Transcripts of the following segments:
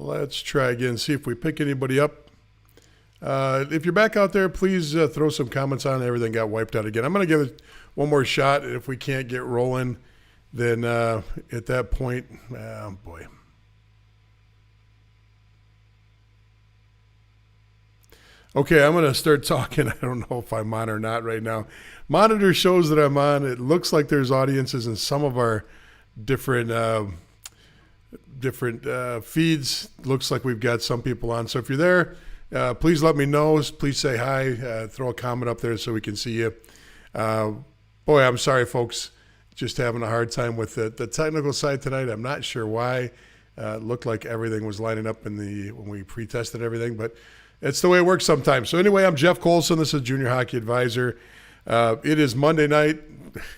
Let's try again, see if we pick anybody up. If you're back out there, please throw some comments on. Everything got wiped out again. I'm going to give it one more shot, and if we can't get rolling, then at that point, oh boy. Okay, I'm going to start talking. I don't know if I'm on or not right now. Monitor shows that I'm on. It looks like there's audiences in some of our different feeds. Looks like we've got some people on. So if you're there, please let me know. Please say hi. Throw a comment up there so we can see you. Boy, I'm sorry, folks. Just having a hard time with the technical side tonight. I'm not sure why. It looked like everything was lining up when we pre-tested everything, but it's the way it works sometimes. So anyway, I'm Jeff Colson. This is Junior Hockey Advisor. It is Monday night.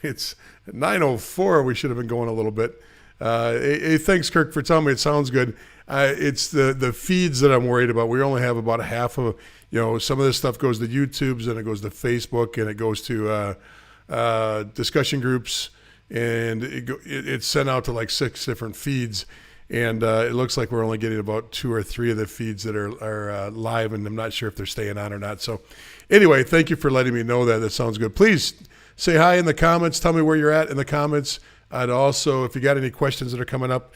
It's 9:04. We should have been going a little bit. Hey, thanks, Kirk, for telling me it sounds good. It's the feeds that I'm worried about. We only have about half of, some of this stuff goes to YouTube's and it goes to Facebook and it goes to discussion groups, and it's sent out to like 6 different feeds. And it looks like we're only getting about 2 or 3 of the feeds that are live, and I'm not sure if they're staying on or not. So anyway, thank you for letting me know that. That sounds good. Please say hi in the comments. Tell me where you're at in the comments. And also, if you got any questions that are coming up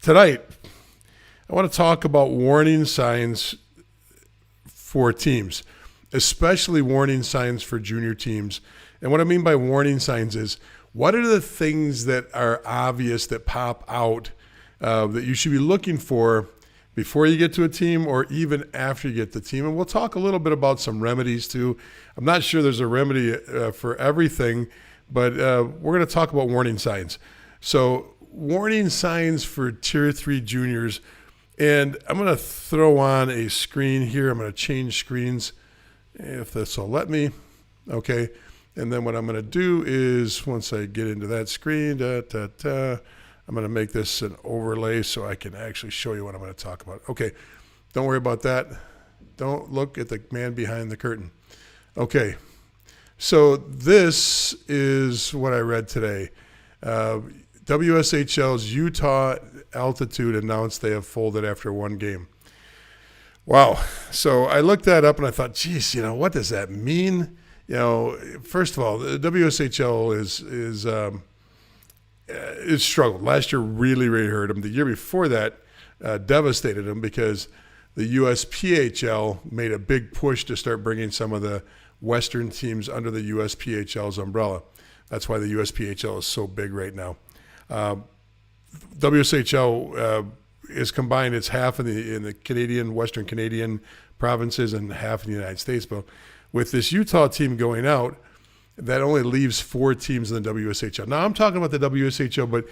tonight, I want to talk about warning signs for teams, especially warning signs for junior teams. And what I mean by warning signs is, what are the things that are obvious that pop out that you should be looking for before you get to a team or even after you get to the team? And we'll talk a little bit about some remedies too. I'm not sure there's a remedy for everything, but we're going to talk about warning signs. So warning signs for Tier 3 juniors. And I'm going to throw on a screen here. I'm going to change screens if this will let me. Okay. And then what I'm going to do is, once I get into that screen, I'm going to make this an overlay so I can actually show you what I'm going to talk about. Okay, don't worry about that. Don't look at the man behind the curtain. Okay, so this is what I read today. WSHL's Utah Altitude announced they have folded after 1 game. Wow. So I looked that up and I thought, geez, what does that mean? First of all, the WSHL is struggled. Last year really, really hurt them. The year before that devastated them because the USPHL made a big push to start bringing some of the Western teams under the USPHL's umbrella. That's why the USPHL is so big right now. WSHL is combined. It's half in the Canadian, Western Canadian provinces and half in the United States. But with this Utah team going out, that only leaves 4 teams in the WSHL. Now, I'm talking about the WSHL, but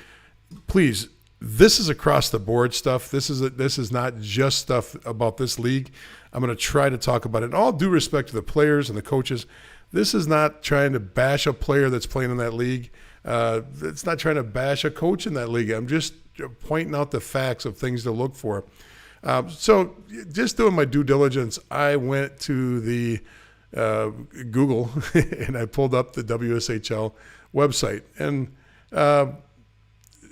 please, this is across the board stuff. This is not just stuff about this league. I'm going to try to talk about it. In all due respect to the players and the coaches, this is not trying to bash a player that's playing in that league. It's not trying to bash a coach in that league. I'm just pointing out the facts of things to look for. So just doing my due diligence, I went to the Google and I pulled up the WSHL website. And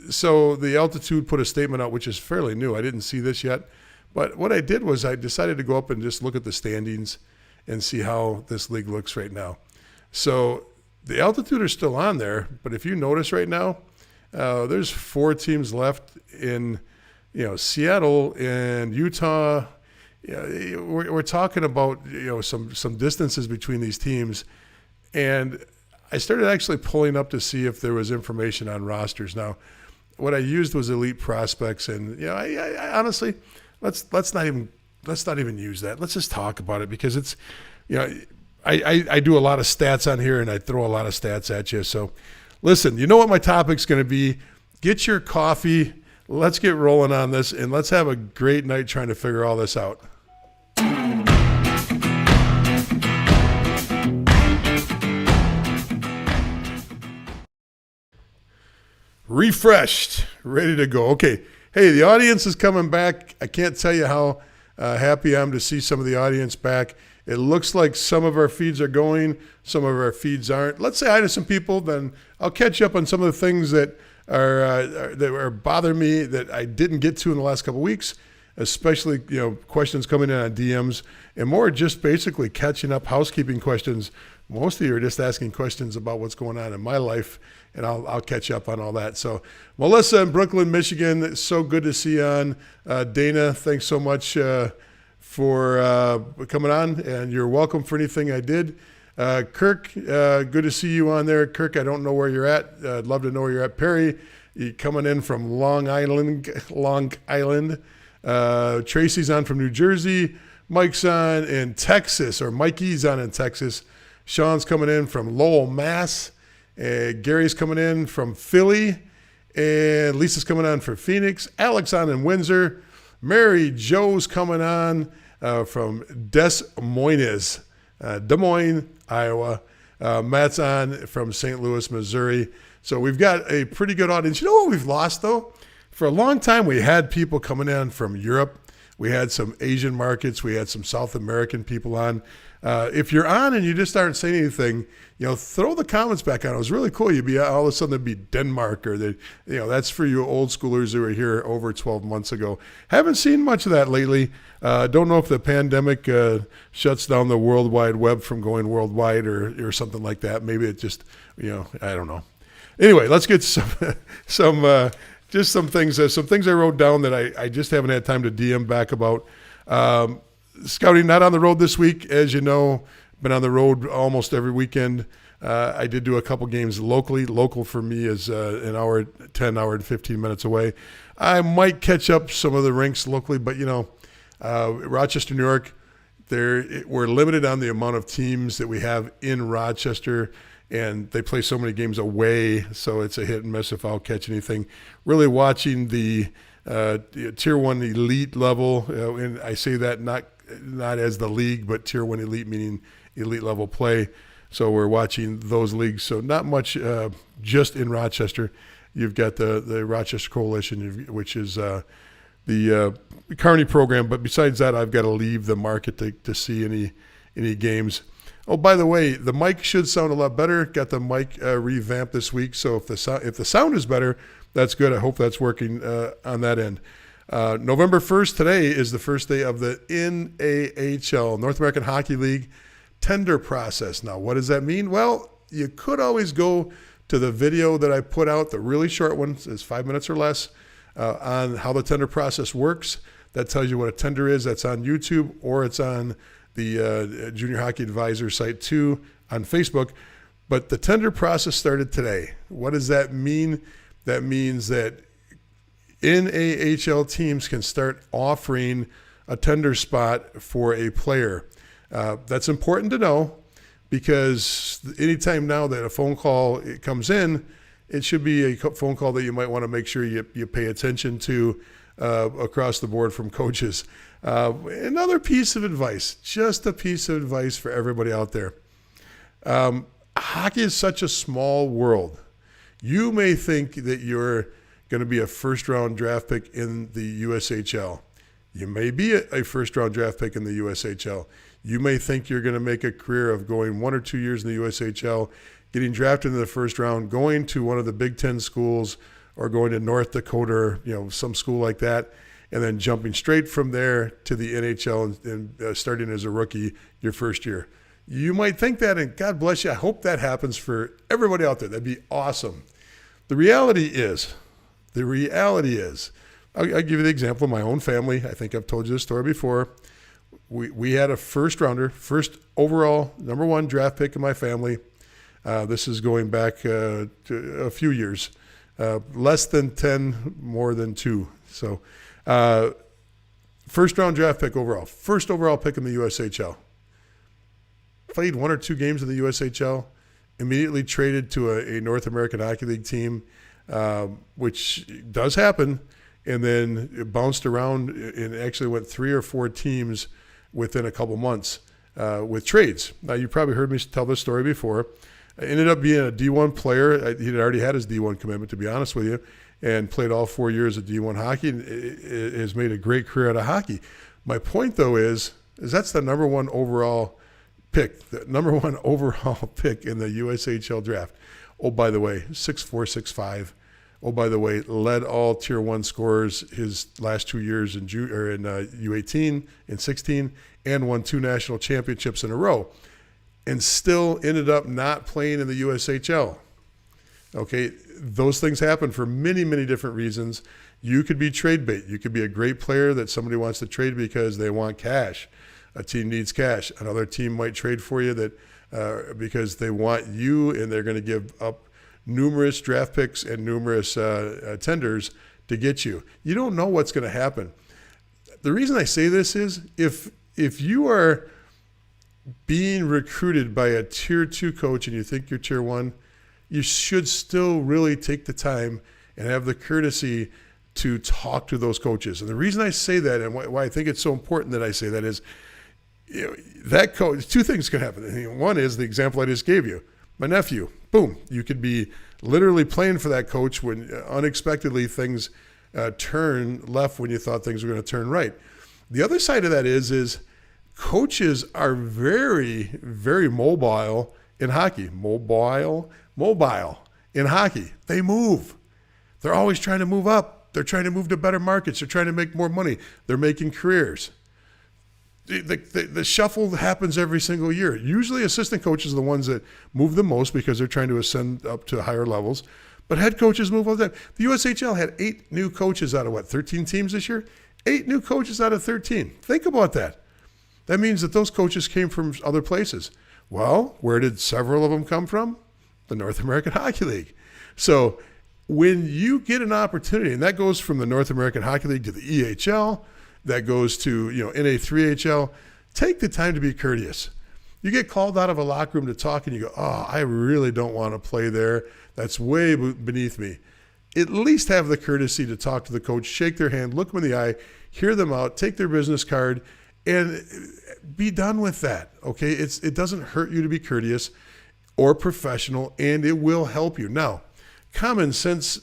so the Altitude put a statement out, which is fairly new. I didn't see this yet. But what I did was I decided to go up and just look at the standings and see how this league looks right now. So the Altitude are still on there, but if you notice right now, there's 4 teams left in Seattle and Utah. We're talking about some distances between these teams, and I started actually pulling up to see if there was information on rosters. Now, what I used was Elite Prospects, and I honestly, let's not even use that. Let's just talk about it because it's I do a lot of stats on here and I throw a lot of stats at you. So, listen, you know what my topic's going to be. Get your coffee. Let's get rolling on this, and let's have a great night trying to figure all this out. Refreshed, ready to go. Okay. Hey, the audience is coming back. I can't tell you how happy I am to see some of the audience back. It looks like some of our feeds are going, some of our feeds aren't. Let's say hi to some people, then I'll catch up on some of the things that are bothering me that I didn't get to in the last couple of weeks, especially, questions coming in on DMs, and more just basically catching up, housekeeping questions. Most of you are just asking questions about what's going on in my life, and I'll catch up on all that. So Melissa in Brooklyn, Michigan, it's so good to see you on. Dana, thanks so much for coming on, and you're welcome for anything I did. Kirk, good to see you on there. Kirk, I don't know where you're at. I'd love to know where you're at. Perry, you coming in from Long Island. Tracy's on from New Jersey. Mike's on in Texas, or Mikey's on in Texas. Sean's coming in from Lowell, Mass. Gary's coming in from Philly. And Lisa's coming on for Phoenix. Alex on in Windsor. Mary Joe's coming on from Des Moines, Iowa. Matt's on from St. Louis, Missouri. So we've got a pretty good audience. You know what we've lost, though? For a long time, we had people coming in from Europe. We had some Asian markets. We had some South American people on. If you're on and you just aren't saying anything, throw the comments back on. It was really cool. You'd be all of a sudden it'd be Denmark, or that's for you old schoolers who were here over 12 months ago. Haven't seen much of that lately. Don't know if the pandemic shuts down the World Wide Web from going worldwide or something like that. Maybe it just, I don't know. Anyway, let's get some things I wrote down that I just haven't had time to DM back about. Scouting, not on the road this week, as you know. Been on the road almost every weekend. I did do a couple games locally. Local for me is an hour, 10 hour and 15 minutes away. I might catch up some of the rinks locally, but Rochester, New York, we're limited on the amount of teams that we have in Rochester, and they play so many games away, so it's a hit and miss if I'll catch anything. Really watching the Tier 1 elite level, and I say that not as the league, but Tier 1 elite meaning elite level play. So we're watching those leagues. So not much just in Rochester. You've got the Rochester Coalition, which is the Carney program. But besides that, I've got to leave the market to see any games. Oh, by the way, the mic should sound a lot better. Got the mic revamped this week. So if the sound is better, that's good. I hope that's working on that end. November 1st, today, is the first day of the NAHL, North American Hockey League, tender process. Now, what does that mean? Well, you could always go to the video that I put out, the really short one, is 5 minutes or less, on how the tender process works. That tells you what a tender is. That's on YouTube, or it's on the Junior Hockey Advisor site too, on Facebook. But the tender process started today. What does that mean? That means that NAHL teams can start offering a tender spot for a player. That's important to know, because anytime now that a phone call comes in, it should be a phone call that you might want to make sure you pay attention to across the board from coaches. Another piece of advice, just a piece of advice for everybody out there. Hockey is such a small world. You may think that you're going to be a first-round draft pick in the USHL. You may be a first-round draft pick in the USHL. You may think you're going to make a career of going 1 or 2 years in the USHL, getting drafted in the first round, going to one of the Big Ten schools, or going to North Dakota, or some school like that, and then jumping straight from there to the NHL and starting as a rookie your first year. You might think that, and God bless you. I hope that happens for everybody out there. That'd be awesome. The reality is, I'll give you the example of my own family. I think I've told you this story before. We had a first overall, number one draft pick in my family. This is going back to a few years, less than 10, more than 2. So first round draft pick overall, first overall pick in the USHL. Played 1 or 2 games in the USHL, immediately traded to a North American Hockey League team, which does happen, and then it bounced around and actually went 3 or 4 teams within a couple months with trades. Now, you probably heard me tell this story before. I ended up being a D1 player. He'd already had his D1 commitment, to be honest with you, and played all 4 years of D1 hockey, and has made a great career out of hockey. My point, though, is that's the number one overall pick, in the USHL draft. Oh, by the way, 6'4", 6'5", Oh, by the way, led all Tier 1 scorers his last 2 years in U18 and 16, and won 2 national championships in a row, and still ended up not playing in the USHL. Okay, those things happen for many, many different reasons. You could be trade bait. You could be a great player that somebody wants to trade because they want cash. A team needs cash. Another team might trade for you that because they want you, and they're going to give up numerous draft picks and numerous tenders to get you. You don't know what's going to happen. The reason I say this is if you are being recruited by a Tier 2 coach and you think you're Tier 1, you should still really take the time and have the courtesy to talk to those coaches. And the reason I say that, and why I think it's so important that I say that, is that coach, 2 things can happen. One is the example I just gave you. My nephew, boom, you could be literally playing for that coach when unexpectedly things turn left when you thought things were going to turn right. The other side of that is coaches are very, very mobile in hockey. Mobile in hockey. They move. They're always trying to move up. They're trying to move to better markets. They're trying to make more money. They're making careers. The shuffle happens every single year. Usually assistant coaches are the ones that move the most because they're trying to ascend up to higher levels. But head coaches move all the time. The USHL had 8 new coaches out of 13 teams this year? 8 new coaches out of 13. Think about that. That means that those coaches came from other places. Well, where did several of them come from? The North American Hockey League. So when you get an opportunity, and that goes from the North American Hockey League to the EHL, that goes to NA3HL, take the time to be courteous. You get called out of a locker room to talk and you go, oh, I really don't want to play there. That's way beneath me. At least have the courtesy to talk to the coach, shake their hand, look them in the eye, hear them out, take their business card, and be done with that, okay? It doesn't hurt you to be courteous or professional, and it will help you. Now, common sense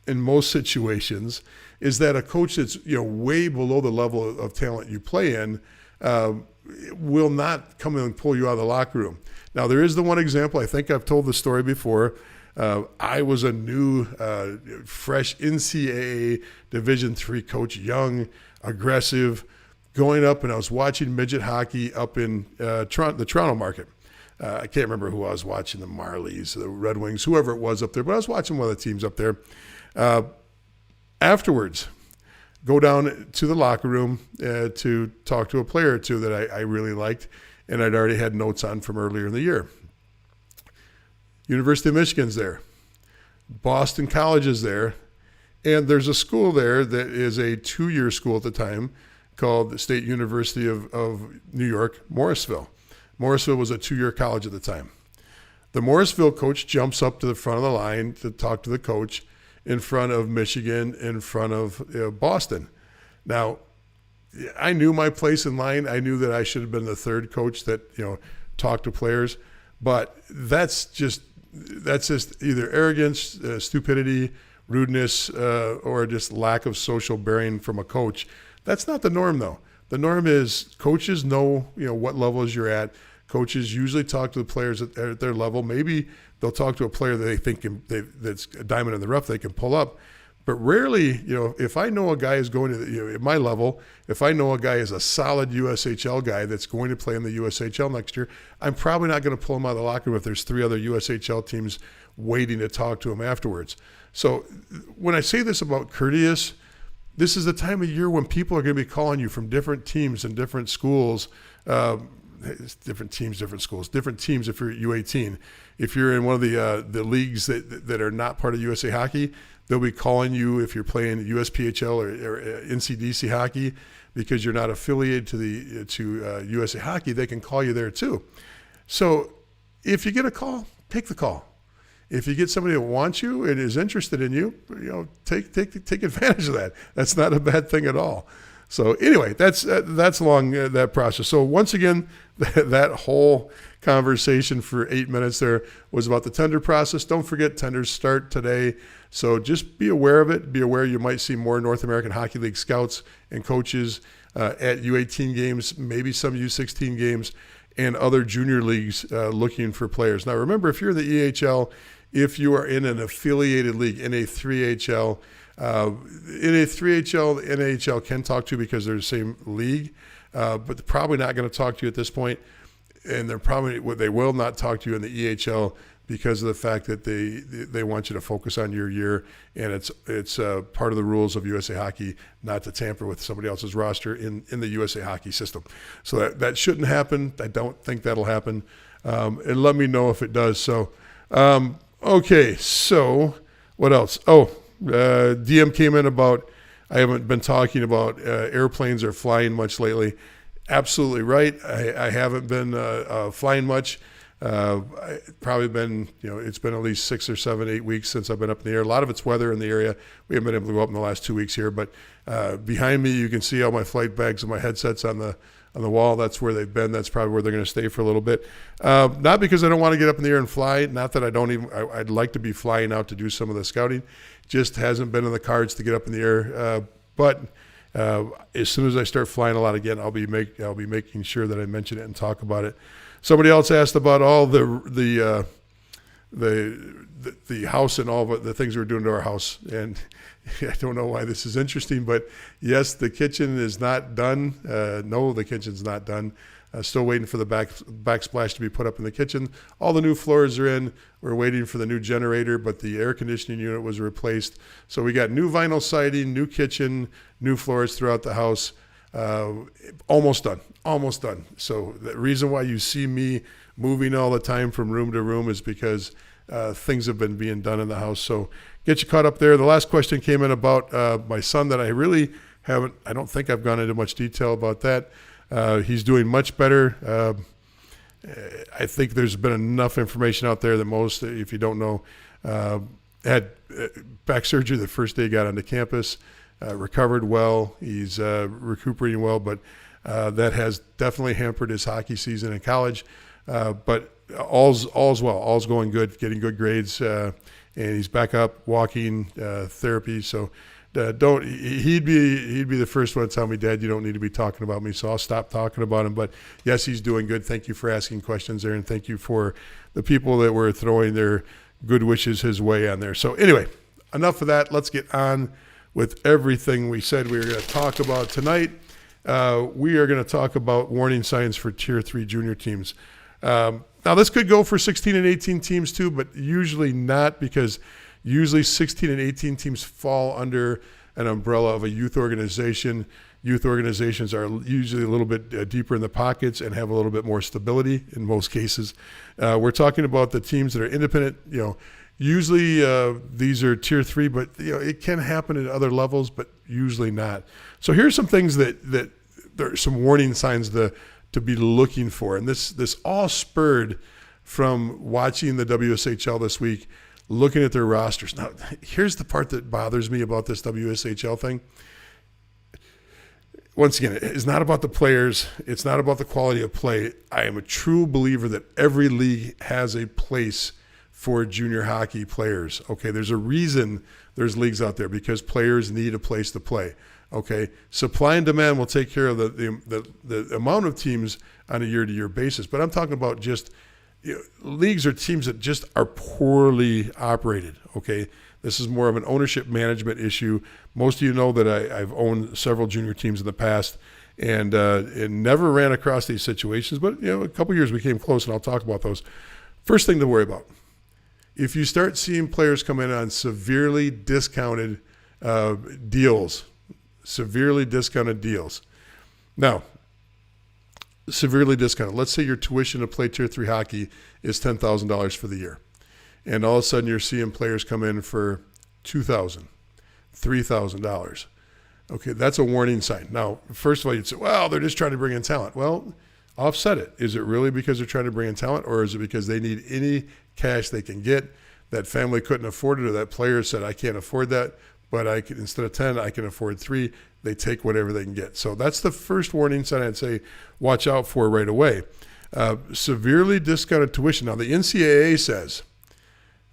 in most situations is that a coach that's way below the level of talent you play in will not come in and pull you out of the locker room. Now, there is the one example. I think I've told the story before. I was a new, fresh NCAA Division III coach, young, aggressive, going up, and I was watching midget hockey up in the Toronto market. I can't remember who I was watching, the Marlies, the Red Wings, whoever it was up there, but I was watching one of the teams up there. Afterwards, go down to the locker room to talk to a player or two that I really liked, and I'd already had notes on from earlier in the year. University of Michigan's there. Boston College is there. And there's a school there that is a 2-year school at the time called the State University of New York, Morrisville. Morrisville was a 2-year college at the time. The Morrisville coach jumps up to the front of the line to talk to the coach in front of Michigan, in front of Boston. Now, I knew my place in line. I knew that I should have been the third coach that talked to players, but that's just either arrogance, stupidity, rudeness, or just lack of social bearing from a coach. That's not the norm, though. The norm is coaches know what levels you're at. Coaches usually talk to the players at their level. Maybe they'll talk to a player that they think that's a diamond in the rough they can pull up. But rarely, if I know a guy is going to at my level, if I know a guy is a solid USHL guy that's going to play in the USHL next year, I'm probably not going to pull him out of the locker room if there's 3 other USHL teams waiting to talk to him afterwards. So when I say this about courteous, this is the time of year when people are going to be calling you from different teams and different schools, different teams, different schools, different teams if you're at U18. If you're in one of the leagues that are not part of USA Hockey, they'll be calling you if you're playing USPHL or Ncdc hockey because you're not affiliated to USA Hockey. They can call you there too. So if you get a call, take the call. If you get somebody that wants you and is interested in you, take advantage of that. That's not a bad thing at all. So anyway, that's along that process. So once again, that whole conversation for 8 minutes there was about the tender process. Don't forget, tenders start today. So just be aware of it. Be aware you might see more North American Hockey League scouts and coaches at U18 games, maybe some U16 games, and other junior leagues looking for players. Now remember, if you're in the EHL, if you are in an affiliated league, in a 3HL. In a 3HL, the NHL can talk to you because they're the same league, but they're probably not going to talk to you at this point, and they will not talk to you in the EHL because of the fact that they want you to focus on your year, and it's part of the rules of USA Hockey not to tamper with somebody else's roster in the USA Hockey system. So that shouldn't happen. I don't think that'll happen, and let me know if it does. So, okay, so what else? DM came in about, I haven't been talking about airplanes are flying much lately. Absolutely right. I haven't been flying much. Probably been, it's been at least 6 or 7, 8 weeks since I've been up in the air. A lot of it's weather in the area. We haven't been able to go up in the last 2 weeks here, but behind me you can see all my flight bags and my headsets on the wall. That's where they've been. That's probably where they're going to stay for a little bit. Not because I don't want to get up in the air and fly. Not that I'd like to be flying out to do some of the scouting. Just hasn't been in the cards to get up in the air. But as soon as I start flying a lot again, I'll be making sure that I mention it and talk about it. Somebody else asked about all the house and all the things we're doing to our house, and I don't know why this is interesting, but yes, the kitchen is not done. No, the kitchen's not done. Still waiting for the backsplash to be put up in the kitchen. All the new floors are in. We're waiting for the new generator, but the air conditioning unit was replaced. So we got new vinyl siding, new kitchen, new floors throughout the house. Almost done. So the reason why you see me moving all the time from room to room is because things have been being done in the house. So get you caught up there. The last question came in about my son that I really I don't think I've gone into much detail about that. He's doing much better. I think there's been enough information out there that most, if you don't know, had back surgery the first day he got onto campus, recovered well. He's recuperating well, but that has definitely hampered his hockey season in college. But all's well. All's going good, getting good grades, and he's back up, walking, therapy. So he'd be the first one to tell me, Dad, you don't need to be talking about me. So I'll stop talking about him. But yes, he's doing good. Thank you for asking questions there, and thank you for the people that were throwing their good wishes his way on there. So anyway, enough of that. Let's get on with everything we said we were going to talk about tonight. We are going to talk about warning signs for Tier 3 junior teams. Now, this could go for 16 and 18 teams too, but usually not, because usually 16 and 18 teams fall under an umbrella of a youth organization. Youth organizations are usually a little bit deeper in the pockets and have a little bit more stability in most cases. We're talking about the teams that are independent. Usually these are Tier 3, but it can happen at other levels, but usually not. So here's some things that there are some warning signs to be looking for. And this all spurred from watching the WSHL this week, looking at their rosters. Now, here's the part that bothers me about this WSHL thing. Once again, it's not about the players. It's not about the quality of play. I am a true believer that every league has a place for junior hockey players. Okay, there's a reason there's leagues out there, because players need a place to play. Okay, supply and demand will take care of the amount of teams on a year-to-year basis. But I'm talking about just leagues or teams that just are poorly operated. Okay, this is more of an ownership management issue. Most of you know that I've owned several junior teams in the past, and never ran across these situations. But a couple years we came close, and I'll talk about those. First thing to worry about: if you start seeing players come in on severely discounted deals. Now, severely discounted. Let's say your tuition to play Tier 3 hockey is $10,000 for the year. And all of a sudden you're seeing players come in for $2,000, $3,000. Okay, that's a warning sign. Now, first of all, you'd say, well, they're just trying to bring in talent. Well, offset it. Is it really because they're trying to bring in talent, or is it because they need any cash they can get? That family couldn't afford it, or that player said, I can't afford that, but instead of 10, I can afford 3. They take whatever they can get. So that's the first warning sign I'd say watch out for right away. Severely discounted tuition. Now, the NCAA says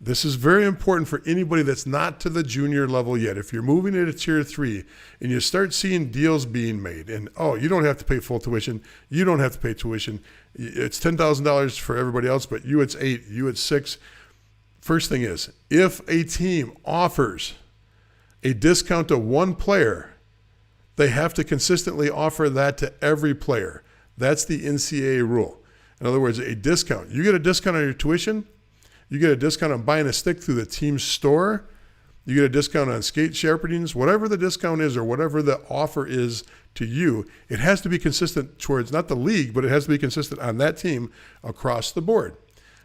this is very important for anybody that's not to the junior level yet. If you're moving into Tier 3 and you start seeing deals being made, and you don't have to pay full tuition, you don't have to pay tuition. It's $10,000 for everybody else, but you it's $8,000, you it's $6,000. First thing is, if a team offers a discount to one player, they have to consistently offer that to every player. That's the NCAA rule. In other words, a discount. You get a discount on your tuition, you get a discount on buying a stick through the team's store, you get a discount on skate shepherdings, whatever the discount is or whatever the offer is to you, it has to be consistent towards not the league, but it has to be consistent on that team across the board.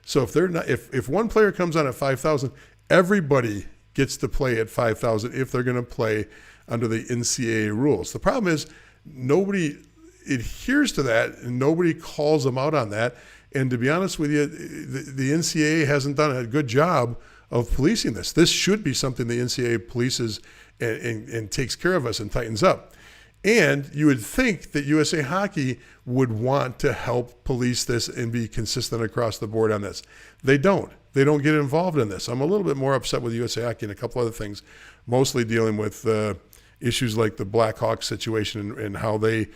So if they're not, if one player comes on at 5,000, everybody gets to play at 5,000 if they're going to play under the NCAA rules. The problem is nobody adheres to that and nobody calls them out on that. And to be honest with you, the NCAA hasn't done a good job of policing this. This should be something the NCAA polices and takes care of us and tightens up. And you would think that USA Hockey would want to help police this and be consistent across the board on this. They don't. They don't get involved in this. I'm a little bit more upset with USA Hockey and a couple other things, mostly dealing with issues like the Blackhawks situation and how they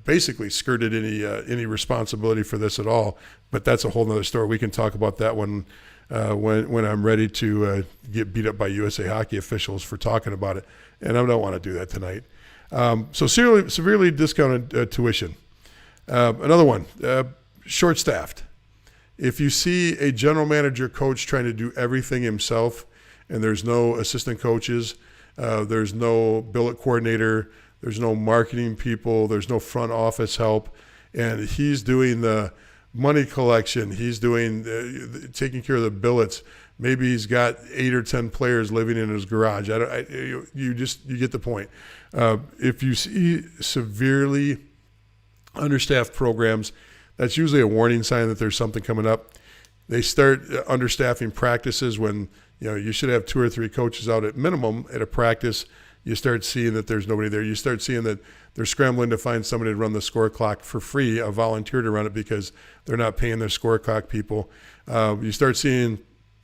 basically skirted any responsibility for this at all. But that's a whole other story. We can talk about that one when I'm ready to get beat up by USA Hockey officials for talking about it. And I don't want to do that tonight. So severely discounted tuition. Another one, short-staffed. If you see a general manager coach trying to do everything himself and there's no assistant coaches, there's no billet coordinator, there's no marketing people, there's no front office help, and he's doing the money collection, he's doing taking care of the billets. Maybe he's got 8 or 10 players living in his garage. You get the point. If you see severely understaffed programs, that's usually a warning sign that there's something coming up. They start understaffing practices when you should have 2 or 3 coaches out at minimum at a practice. You start seeing that there's nobody there. You start seeing that they're scrambling to find somebody to run the score clock for free, a volunteer to run it because they're not paying their score clock people. You start seeing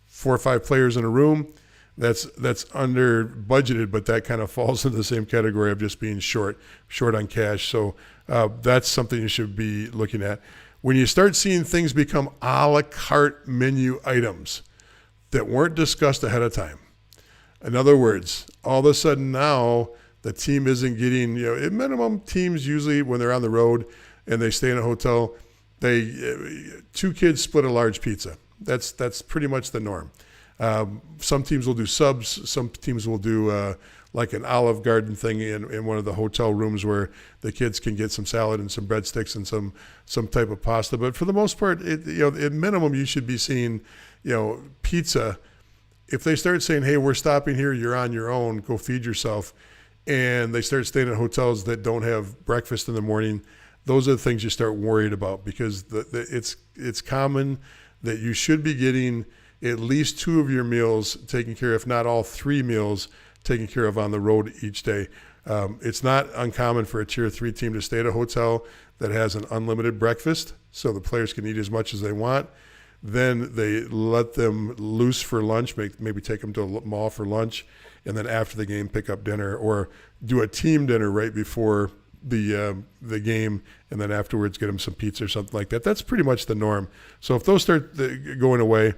4 or 5 players in a room. That's under budgeted, but that kind of falls into the same category of just being short on cash. So that's something you should be looking at. When you start seeing things become a la carte menu items that weren't discussed ahead of time. In other words, all of a sudden now the team isn't getting, at minimum teams usually when they're on the road and they stay in a hotel, 2 kids split a large pizza. That's pretty much the norm. Some teams will do subs. Some teams will do like an Olive Garden thing in one of the hotel rooms where the kids can get some salad and some breadsticks and some type of pasta. But for the most part, at minimum, you should be seeing, pizza. If they start saying, hey, we're stopping here, you're on your own, go feed yourself, and they start staying at hotels that don't have breakfast in the morning, those are the things you start worried about because it's common that you should be getting at least 2 of your meals taken care of, if not all 3 meals taken care of on the road each day. It's not uncommon for a Tier 3 team to stay at a hotel that has an unlimited breakfast, so the players can eat as much as they want. Then they let them loose for lunch, maybe take them to a mall for lunch, and then after the game pick up dinner or do a team dinner right before the game, and then afterwards get them some pizza or something like that. That's pretty much the norm. So if those start going away,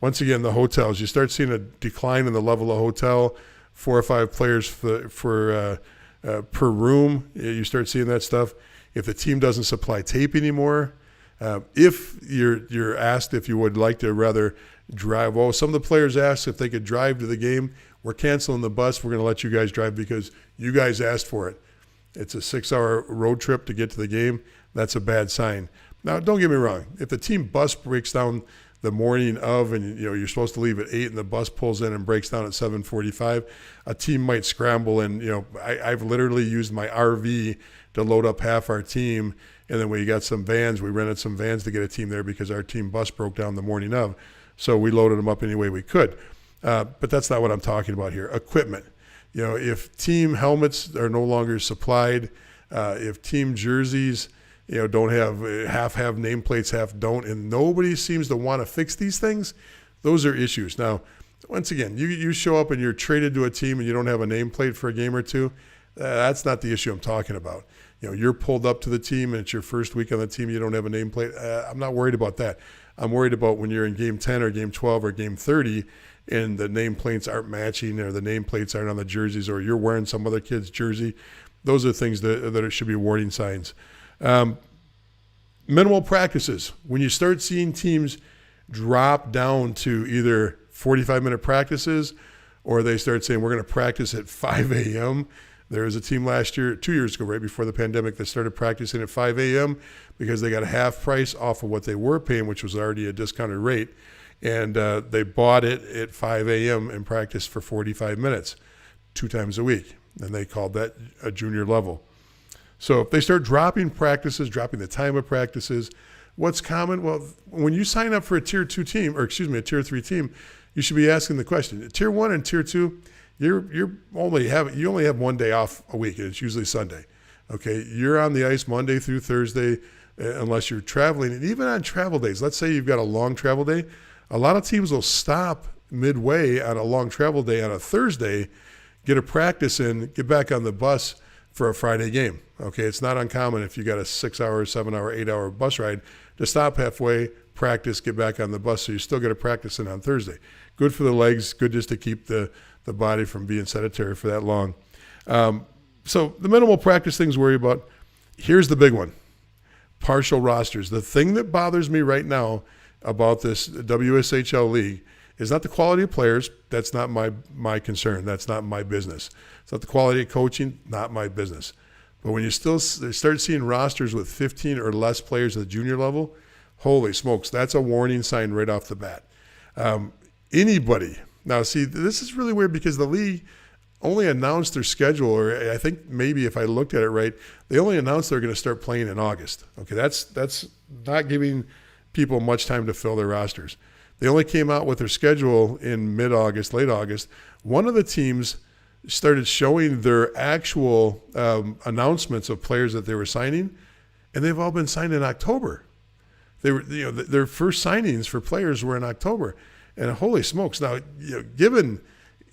once again, the hotels, you start seeing a decline in the level of hotel, 4 or 5 players per room. You start seeing that stuff. If the team doesn't supply tape anymore, if you're asked if you would like to rather drive, some of the players asked if they could drive to the game. We're canceling the bus. We're going to let you guys drive because you guys asked for it. It's a 6-hour road trip to get to the game. That's a bad sign. Now, don't get me wrong. If the team bus breaks down the morning of and you're supposed to leave at 8 and the bus pulls in and breaks down at 7:45, a team might scramble. And, I've literally used my RV to load up half our team. And then we got some vans. We rented some vans to get a team there because our team bus broke down the morning of. So we loaded them up any way we could. But that's not what I'm talking about here. Equipment. If team helmets are no longer supplied, if team jerseys, don't half have nameplates, half don't, and nobody seems to want to fix these things, those are issues. Now, once again, you show up and you're traded to a team and you don't have a nameplate for a game or two, that's not the issue I'm talking about. you're pulled up to the team and it's your first week on the team, you don't have a nameplate. I'm not worried about that. I'm worried about when you're in game 10 or game 12 or game 30 and the nameplates aren't matching or the nameplates aren't on the jerseys or you're wearing some other kid's jersey. Those are things that should be warning signs. Minimal practices. When you start seeing teams drop down to either 45-minute practices or they start saying we're going to practice at 5 a.m., there was a team last year, 2 years ago, right before the pandemic, that started practicing at 5 a.m. because they got a half price off of what they were paying, which was already a discounted rate. And they bought it at 5 a.m. and practiced for 45 minutes, 2 times a week. And they called that a junior level. So if they start dropping practices, dropping the time of practices, what's common? Well, when you sign up for a tier 2 team, or excuse me, a tier 3 team, you should be asking the question. Tier 1 and tier 2, you only have 1 day off a week, and it's usually Sunday. Okay, you're on the ice Monday through Thursday, unless you're traveling. And even on travel days, let's say you've got a long travel day, a lot of teams will stop midway on a long travel day on a Thursday, get a practice in, get back on the bus for a Friday game. Okay, it's not uncommon if you got a 6-hour, 7-hour, 8-hour bus ride to stop halfway, practice, get back on the bus, so you still get a practice in on Thursday. Good for the legs, good just to keep the body from being sedentary for that long. So the minimal practice things to worry about. Here's the big one, partial rosters. The thing that bothers me right now about this WSHL league is not the quality of players. That's not my concern. That's not my business. It's not the quality of coaching, not my business. But when you still start seeing rosters with 15 or less players at the junior level, holy smokes, that's a warning sign right off the bat. Anybody. Now, see, this is really weird because the league only announced their schedule, or I think maybe if I looked at it right, they only announced they're going to start playing in August. Okay, that's not giving people much time to fill their rosters. They only came out with their schedule in mid-August, late August. One of the teams started showing their actual announcements of players that they were signing, and they've all been signed in October. They were, their first signings for players were in October. And holy smokes! Now, given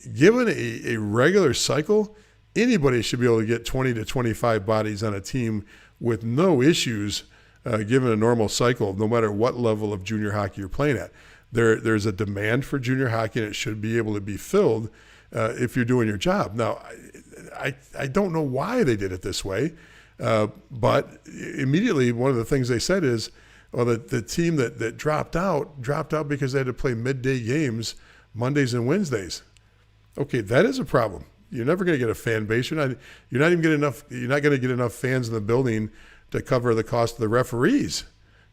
a regular cycle, anybody should be able to get 20 to 25 bodies on a team with no issues, given a normal cycle, no matter what level of junior hockey you're playing at. There's a demand for junior hockey, and it should be able to be filled if you're doing your job. Now, I don't know why they did it this way, but immediately one of the things they said is, well, the team that dropped out because they had to play midday games Mondays and Wednesdays. Okay, that is a problem. You're never going to get a fan base. You're not going to get enough fans in the building to cover the cost of the referees.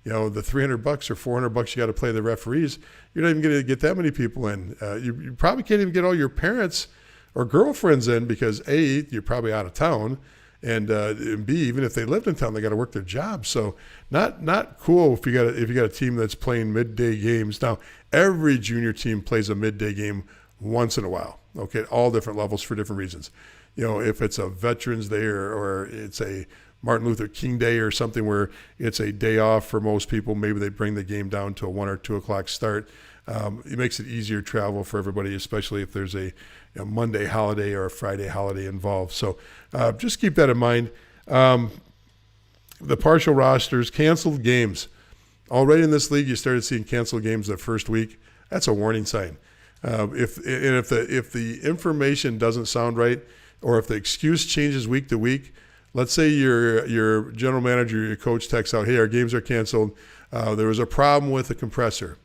The $300 or $400 you got to play the referees. You're not even going to get that many people in. You probably can't even get all your parents or girlfriends in because A, you're probably out of town. And B, even if they lived in town, they got to work their jobs. So not cool if you got a team that's playing midday games. Now, every junior team plays a midday game once in a while. Okay, all different levels for different reasons. If it's a Veterans Day or it's a Martin Luther King Day or something where it's a day off for most people, maybe they bring the game down to a 1 or 2 o'clock start. It makes it easier travel for everybody, especially if there's a Monday holiday or a Friday holiday involved. So just keep that in mind. The partial rosters, canceled games. Already in this league, you started seeing canceled games the first week. That's a warning sign. If the information doesn't sound right, or if the excuse changes week to week, let's say your general manager, your coach texts out, hey, our games are canceled. There was a problem with the compressor.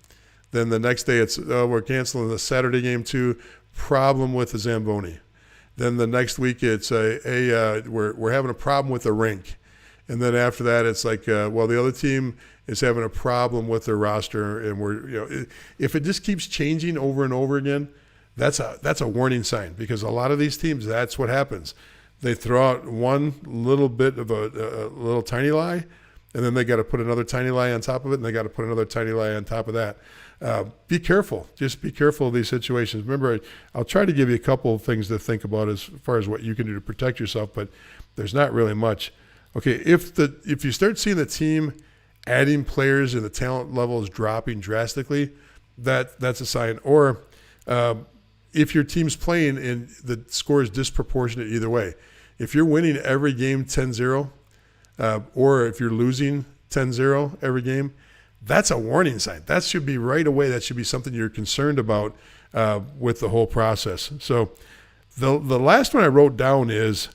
Then the next day it's, we're canceling the Saturday game too, problem with the Zamboni. Then the next week it's we're having a problem with the rink. And then after that it's like, well, the other team is having a problem with their roster, and if it just keeps changing over and over again, that's a warning sign, because a lot of these teams, that's what happens. They throw out one little bit of a little tiny lie, and then they got to put another tiny lie on top of it, and they got to put another tiny lie on top of that. Be careful. Just be careful of these situations. Remember, I'll try to give you a couple of things to think about as far as what you can do to protect yourself, but there's not really much. Okay, if you start seeing the team adding players and the talent level is dropping drastically, that's a sign. Or if your team's playing and the score is disproportionate either way. If you're winning every game 10-0, or if you're losing 10-0 every game, that's a warning sign. That should be right away. That should be something you're concerned about with the whole process. So the last one I wrote down is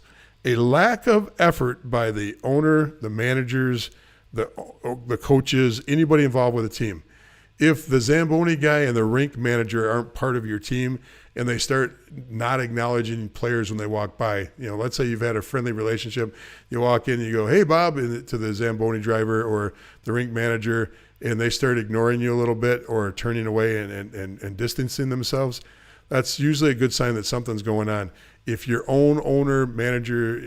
a lack of effort by the owner, the managers, the coaches, anybody involved with the team. If the Zamboni guy and the rink manager aren't part of your team and they start not acknowledging players when they walk by, let's say you've had a friendly relationship, you walk in and you go, "Hey, Bob," to the Zamboni driver or the rink manager, and they start ignoring you a little bit or turning away and distancing themselves, that's usually a good sign that something's going on. If your own owner, manager,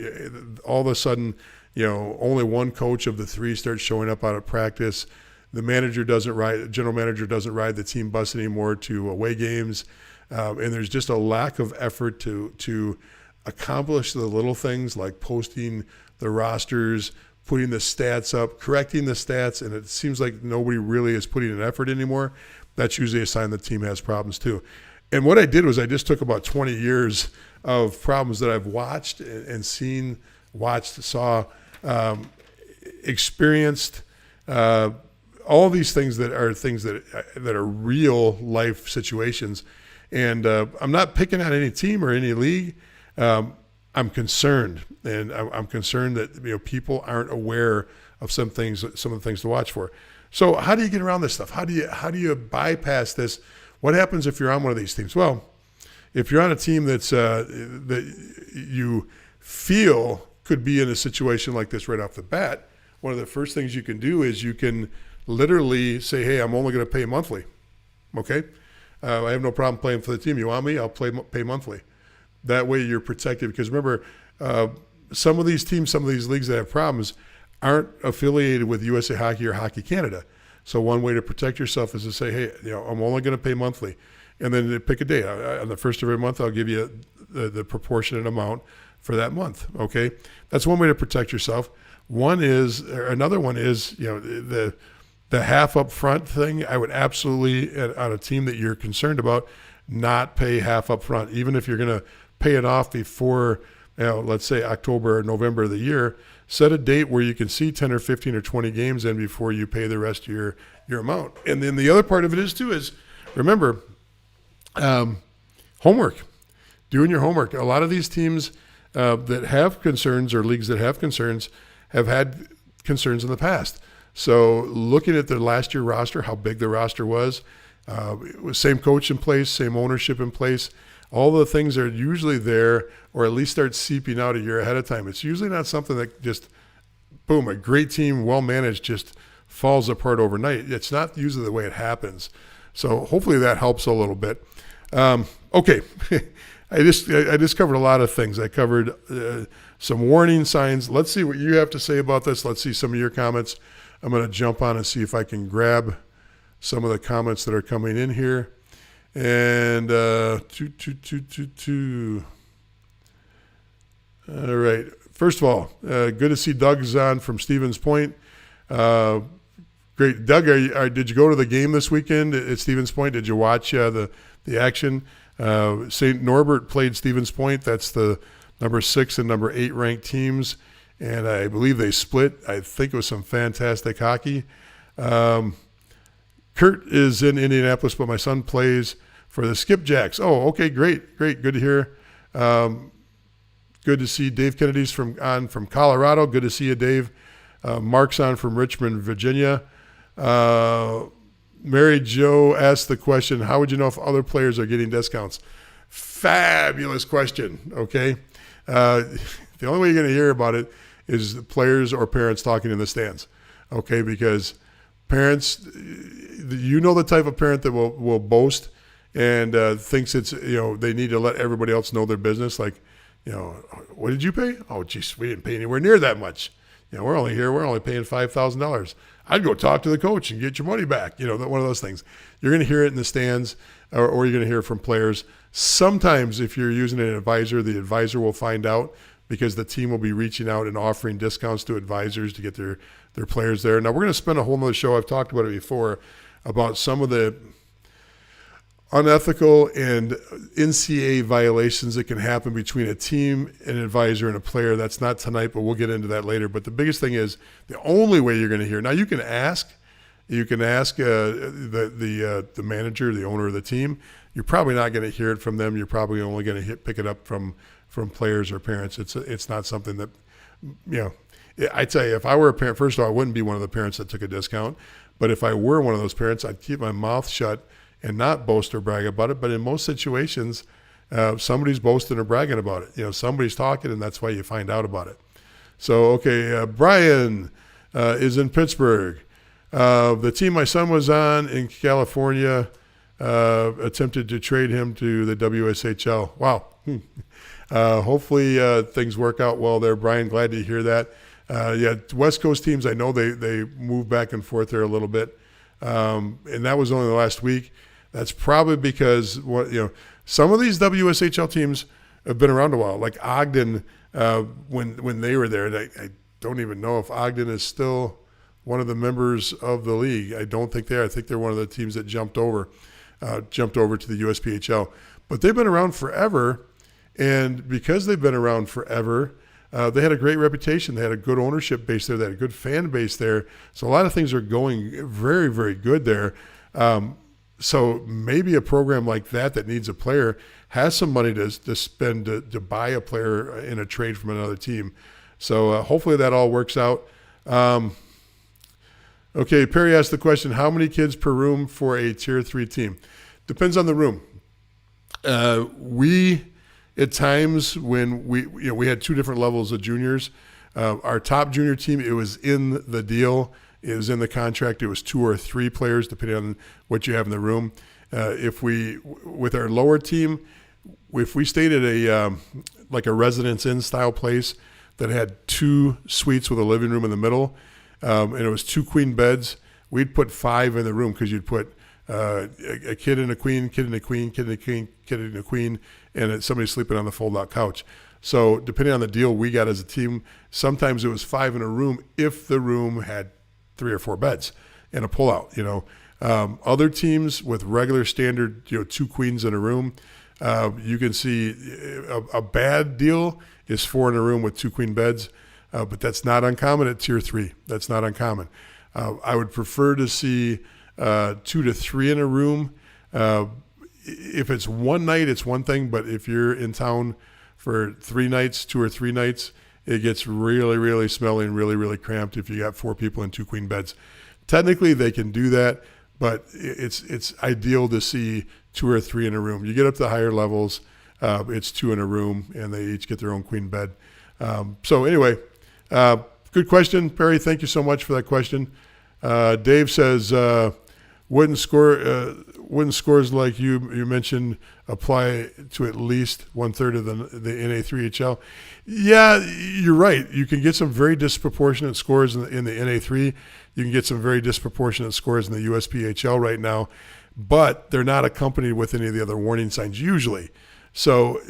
all of a sudden, only one coach of the three starts showing up out of practice, the general manager doesn't ride the team bus anymore to away games, and there's just a lack of effort to accomplish the little things like posting the rosters, putting the stats up, correcting the stats, and it seems like nobody really is putting an effort anymore. That's usually a sign the team has problems too. And what I did was I just took about 20 years of problems that I've watched and seen, saw, experienced, all these things that are real life situations. And I'm not picking on any team or any league. I'm concerned, and I'm concerned that people aren't aware of some of the things to watch for. So how do you get around this stuff? How do you bypass this? What happens if you're on one of these teams? Well, if you're on a team that you feel could be in a situation like this right off the bat, one of the first things you can do is you can literally say, "Hey, I'm only going to pay monthly." Okay, I have no problem playing for the team. You want me? I'll pay monthly. That way you're protected, because remember, some of these teams, some of these leagues that have problems aren't affiliated with USA Hockey or Hockey Canada. So one way to protect yourself is to say, "Hey, I'm only going to pay monthly," and then pick a date. On the first of every month, I'll give you the proportionate amount for that month. Okay, that's one way to protect yourself. Another one is the half up front thing. I would absolutely, on a team that you're concerned about, not pay half up front, even if you're going to pay it off before, let's say October or November of the year. Set a date where you can see 10 or 15 or 20 games in before you pay the rest of your amount. And then the other part of it is remember, homework, doing your homework. A lot of these teams that have concerns, or leagues that have concerns, have had concerns in the past. So looking at their last year roster, how big the roster was, same coach in place, same ownership in place, all the things are usually there, or at least start seeping out a year ahead of time. It's usually not something that just, boom, a great team, well managed, just falls apart overnight. It's not usually the way it happens. So hopefully that helps a little bit. Okay, I just covered a lot of things. I covered some warning signs. Let's see what you have to say about this. Let's see some of your comments. I'm going to jump on and see if I can grab some of the comments that are coming in here. And all right. First of all, good to see Doug's on from Stevens Point. Great, Doug. Did you go to the game this weekend at Stevens Point? Did you watch the action? St. Norbert played Stevens Point. That's the number 6 and number 8 ranked teams, and I believe they split. I think it was some fantastic hockey. Kurt is in Indianapolis, but my son plays for the Skipjacks. Oh, okay, great. Good to hear. Good to see Dave Kennedy's from Colorado. Good to see you, Dave. Mark's on from Richmond, Virginia. Mary Jo asked the question, how would you know if other players are getting discounts? Fabulous question, okay? The only way you're going to hear about it is the players or parents talking in the stands, okay? Because parents, the type of parent that will boast and thinks it's, they need to let everybody else know their business. Like, what did you pay? Oh, geez, we didn't pay anywhere near that much. We're only paying $5,000. I'd go talk to the coach and get your money back. One of those things. You're going to hear it in the stands, or you're going to hear it from players. Sometimes if you're using an advisor, the advisor will find out, because the team will be reaching out and offering discounts to advisors to get their players there. Now, we're going to spend a whole nother show, I've talked about it before, about some of the unethical and NCAA violations that can happen between a team, an advisor, and a player. That's not tonight, but we'll get into that later. But the biggest thing is the only way you're going to hear. Now you can ask the manager, the owner of the team. You're probably not going to hear it from them. You're probably only going to pick it up from players or parents. It's not something that, I tell you, if I were a parent, first of all, I wouldn't be one of the parents that took a discount. But if I were one of those parents, I'd keep my mouth shut and not boast or brag about it. But in most situations, somebody's boasting or bragging about it. Somebody's talking, and that's why you find out about it. So, okay, Brian is in Pittsburgh. The team my son was on in California attempted to trade him to the WSHL. Wow. Hopefully things work out well there, Brian. Glad to hear that. West Coast teams, I know they move back and forth there a little bit. And that was only the last week. That's probably because some of these WSHL teams have been around a while. Like Ogden, when they were there, and I don't even know if Ogden is still one of the members of the league. I don't think they are. I think they're one of the teams that jumped over to the USPHL. But they've been around forever, and because they've been around forever, they had a great reputation. They had a good ownership base there. They had a good fan base there. So a lot of things are going very, very good there. So maybe a program like that needs a player has some money to spend to buy a player in a trade from another team. So hopefully that all works out. Okay, Perry asked the question, how many kids per room for a Tier 3 team? Depends on the room. We, at times when we had 2 different levels of juniors, our top junior team, it was in the deal. It was in the contract. It was 2 or 3 players, depending on what you have in the room. With our lower team, if we stayed at a Residence Inn style place that had 2 suites with a living room in the middle, and it was 2 queen beds, we'd put 5 in the room because you'd put a kid and a queen, kid and a queen, kid and a queen, kid and a queen, and somebody sleeping on the fold-out couch. So depending on the deal we got as a team, sometimes it was 5 in a room if the room had 3 or 4 beds and a pull-out. Other teams with regular standard 2 queens in a room, you can see a bad deal is 4 in a room with 2 queen beds, but that's not uncommon at Tier 3. That's not uncommon. I would prefer to see 2 to 3 in a room. If it's one night, it's one thing, but if you're in town for 3 nights, 2 or 3 nights, it gets really, really smelly and really, really cramped if you got 4 people in 2 queen beds. Technically, they can do that, but it's ideal to see 2 or 3 in a room. You get up to higher levels, it's 2 in a room, and they each get their own queen bed. So anyway, good question, Perry. Thank you so much for that question. Dave says, wouldn't scores like you mentioned apply to at least 1/3 of the NA3HL? Yeah, you're right. You can get some very disproportionate scores in the NA3. You can get some very disproportionate scores in the USPHL right now, but they're not accompanied with any of the other warning signs usually. So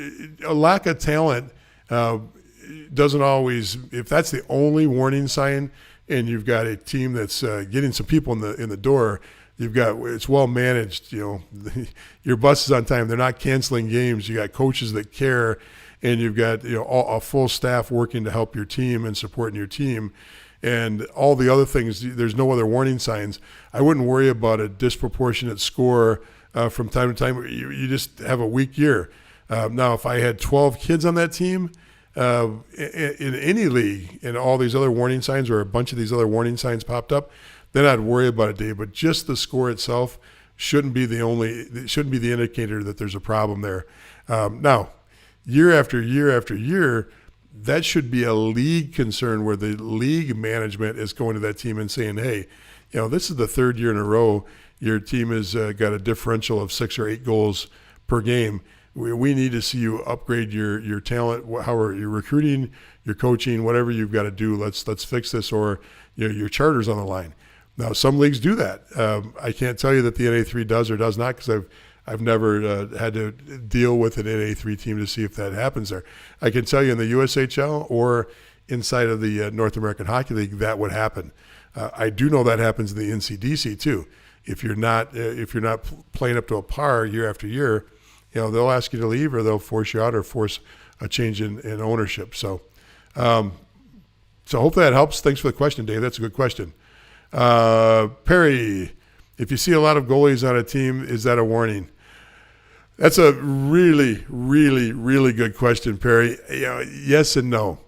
a lack of talent doesn't always, if that's the only warning sign and you've got a team that's getting some people in the door, it's well managed, your bus is on time. They're not canceling games. You got coaches that care, and you've got a full staff working to help your team and supporting your team, and all the other things. There's no other warning signs. I wouldn't worry about a disproportionate score from time to time. You just have a weak year. Now, if I had 12 kids on that team in any league, and all these other warning signs or a bunch of these other warning signs popped up, then I'd worry about it, Dave. But just the score itself shouldn't be the indicator that there's a problem there. Now, year after year after year, that should be a league concern where the league management is going to that team and saying, hey, this is the 3rd year in a row your team has got a differential of 6 or 8 goals per game. We need to see you upgrade your talent, how are you recruiting, your coaching, whatever you've got to do. Let's fix this, or your charter's on the line. Now, some leagues do that. I can't tell you that the NA3 does or does not, because I've never had to deal with an NA3 team to see if that happens there. I can tell you in the USHL or inside of the North American Hockey League, that would happen. I do know that happens in the Ncdc too. if you're not playing up to a par year after year, they'll ask you to leave, or they'll force you out, or force a change in ownership. So hopefully that helps. Thanks for the question, Dave. That's a good question. Perry, if you see a lot of goalies on a team, is that a warning? That's a really, really, really good question, Perry. Yes and no.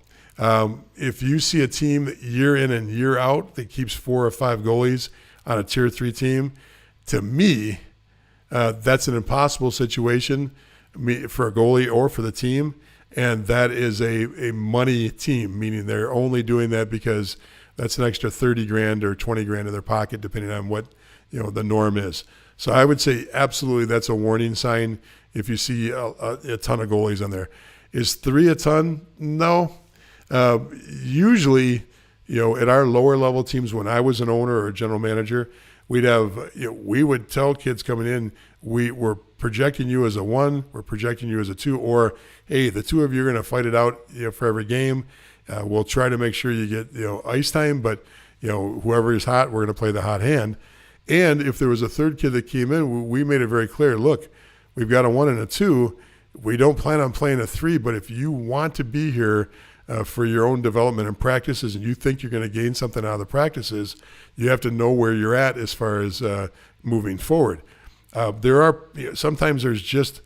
If you see a team year in and year out that keeps 4 or 5 goalies on a tier 3 team, to me, that's an impossible situation for a goalie or for the team. And that is a money team, meaning they're only doing that because that's an extra 30 grand or 20 grand in their pocket, depending on what the norm is. So I would say absolutely that's a warning sign if you see a ton of goalies on there. Is 3 a ton? No. Usually, at our lower level teams, when I was an owner or a general manager, we'd have, we would tell kids coming in, we're projecting you as a 1, we're projecting you as a 2, or hey, the 2 of you are going to fight it out, for every game. We'll try to make sure you get, ice time, but whoever is hot, we're going to play the hot hand. And if there was a 3rd kid that came in, we made it very clear, look, we've got a 1 and a 2. We don't plan on playing a 3, but if you want to be here for your own development and practices, and you think you're going to gain something out of the practices, you have to know where you're at as far as moving forward. There are sometimes there's just